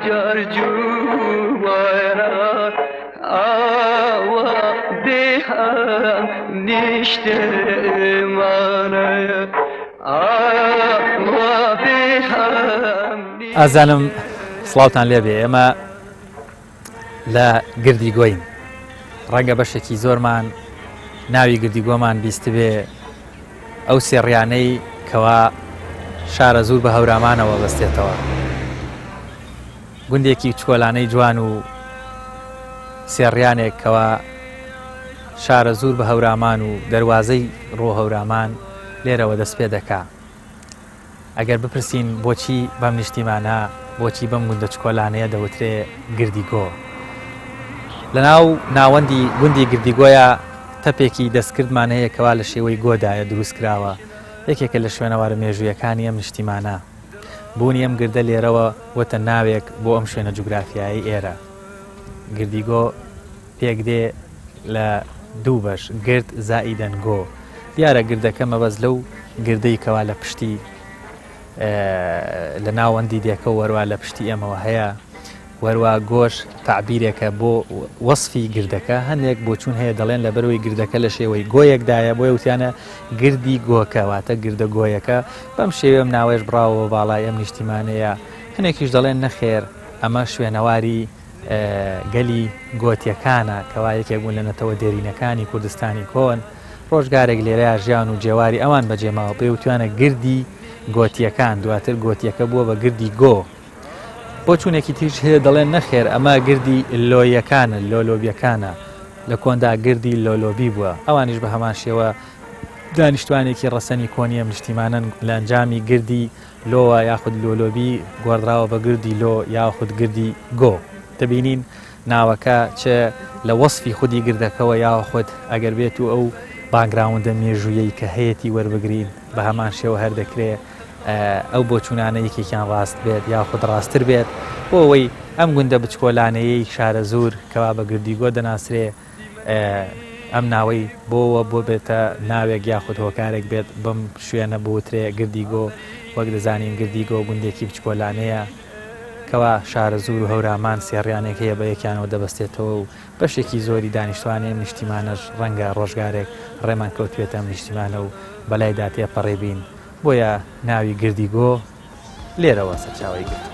جرجوارا آوا دهم نیشته مانه آوا دهم ئازانم سڵاوتان لێبێ ئێمە لە گردیگۆین ڕەنگە بەشێکی زۆرمان ناوی گردیگۆمان بیست بێ ئەو سێڕیانەی کەوا شارە زوور بە هەورامانەوە بەستێتەوە گوندێکی چکۆلانەی جوان و سێڕیانێک کەوا شارە زوور بە هەورامان و دەواازەی ڕۆ هەورامان لێرەوە دەست پێ دەکا ئەگەر بپرسین بۆچی بەم نیشتیمانە بۆچی بەم گوندە چکۆلانەیە دەوترێ گردیگۆ لە ناو ناوەندی گوندی گردیگۆیە تەپێکی دەستکردمان هەیە کەوا لە شێوەی گۆدایە دروست کراوە یەکێکە لە شوێنەوارە مێژوویەکانی ئەم نیشتیمانە بوونی ئەم گردە لێرەوە وەتە ناوێک بۆ ئەم شوێنە جوگرافیایی ئێرە گردیگۆ پێک دێ لە دوو بەش گرد زائیدەن گۆ دیارە گردەکە مەبەست لەو گردەی کەوا لە پشتی لە ناوەندی دێکە وەروە لە پشتی ئەمەوە هەیە وەروە گۆش تعبیرێکە بۆ وەصفی گردەکە هەندێک بۆچوون هەیە دەڵێن لە بەرەوەی گردەکە لە شێوەی گۆیەکدایە بۆ وتیانە گردی گۆکە واتە گردە گۆیەکە بەم شێوەم ناوێش بڕاوەوە باڵای ئەم نیشتیمانەیە هەنێکیش دەڵێن نەخێر ئەمە شوێنەواری گەلی گۆتیەکانە کەوا یەکێک بوون لە نەتەوە دێرینەکانی کوردستانی کۆن ڕۆژگارێک لێرەیە ژیان و جێواری ئەوان بەجێماوە پێی وتوانە گردی گۆتیەکان دواتر گۆتیەکە بووە بە گردی گۆ بۆ چوونێکی تریش هەیە دەڵێن نەخێر ئەمە گردی لۆیەکانە لۆلۆبیەکانە لە کۆندا گردی لۆلۆبی بووە ئەوانیش بە هەمان شێوە دانیشتوانێکی ڕەسەنی کۆنی ئەم نیشتیمانن لە ئەنجامی گردی لۆوە یاخود لۆلۆبی گۆڕراوە بە گردی لۆ یاخود گردی گۆ دەبینین ناوەکە چ لە وەصفی خودی گردەکەەوە یاخود ئەگەر بێت و ئەو باگراوندە مێژوویەی کە هەیەی وەربگرین بە هەمان شێوە هەر دەکرێت ئەو بۆ چوونانە یەکێکیان ڕاست بێت یاخود ڕاستتر بێت بۆ ئەوەی ئەم گوندە بچکۆلانەیەی شارە زوور کەوا بە گردیگۆ دەناسرێ ئەم ناوەی بۆوە بۆ بێتە ناوێک یاخود هۆکارێک بێت بەم شوێنە بوترێ گردیگۆ وەک دەزانین گردیگۆ گوندێکی بچکۆلانەیە کەوا شارە زوور و هەورامان سێڕیانێک هەیە بە یەکیانەوە دەبەستێتەوە و بەشێکی زۆری دانیشتوانێ نیشتیمانەش ڕەنگە ڕۆژگارێک ڕێمان کەوتوێتە نیشتیمانە و بەلای داتێ پەڕێبین بۆیە ناوی گردیگۆ لێرەوە سەرچاوی گرت.